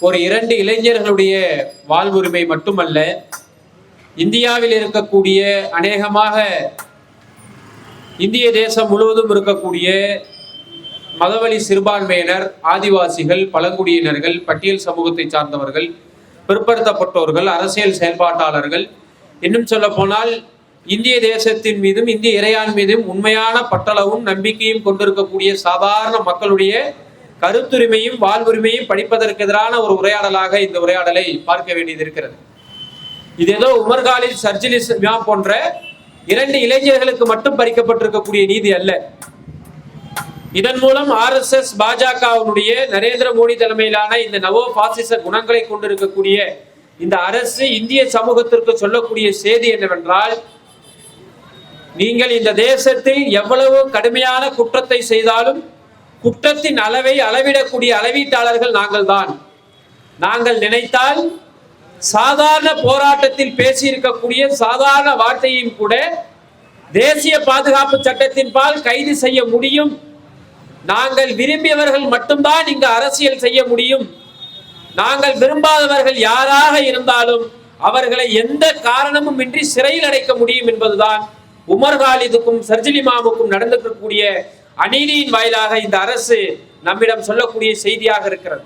ஒரு 2 இளைஞர்களுடைய வாழ்வுரிமை மட்டுமல்ல, இந்தியாவில் இருக்கக்கூடிய அநேகமாக இந்திய தேசம் முழுவதும் இருக்கக்கூடிய மதவழி சிறுபான்மையினர், ஆதிவாசிகள், பழங்குடியினர்கள், பட்டியல் சமூகத்தை சார்ந்தவர்கள், பிற்படுத்தப்பட்டோர்கள், அரசியல் செயல்பாட்டாளர்கள், இன்னும் சொல்ல போனால் இந்திய தேசத்தின் மீதும் இந்திய இறையான் மீதும் உண்மையான பற்றளவும் நம்பிக்கையும் கொண்டிருக்கக்கூடிய சாதாரண மக்களுடைய கருத்துரிமையும் வாழ்வுரிமையும் படிப்பதற்கு எதிரான ஒரு உரையாடலாக இந்த உரையாடலை பார்க்க வேண்டியது இருக்கிறது. இது ஏதோ உமர் காலித், சர்ஜில் இமாம் போன்ற 2 இளைஞர்களுக்கு மட்டும் பறிக்கப்பட்டிருக்கக்கூடிய நீதி அல்ல. இதன் மூலம் RSS பாஜகவினுடைய நரேந்திர மோடி தலைமையிலான இந்த நவோ பாசிச குணங்களை கொண்டிருக்கக்கூடிய இந்த அரசு இந்திய சமூகத்திற்கு சொல்லக்கூடிய செய்தி என்னவென்றால், நீங்கள் இந்த தேசத்தில் எவ்வளவு கடுமையான குற்றத்தை செய்தாலும் குற்றத்தின் அளவை அளவிடக்கூடிய அளவீட்டாளர்கள் நாங்கள் தான். நாங்கள் நினைத்தால் சாதாரண போராட்டத்தில் பேசியிருக்கக்கூடிய சாதாரண வார்த்தையும் கூட தேசிய பாதுகாப்பு சட்டத்தின் பால் கைது செய்ய முடியும். நாங்கள் விரும்பியவர்கள் மட்டும்தான் இங்கு அரசியல் செய்ய முடியும். நாங்கள் விரும்பாதவர்கள் யாராக இருந்தாலும் அவர்களை எந்த காரணமும் இன்றி சிறையில் அடைக்க முடியும் என்பதுதான் உமர் காலிதுக்கும் சர்ஜில் இமாமுக்கும் நடந்திருக்கக்கூடிய அநீதியின் வாயிலாக இந்த அரசு நம்மிடம் சொல்லக்கூடிய செய்தியாக இருக்கிறது.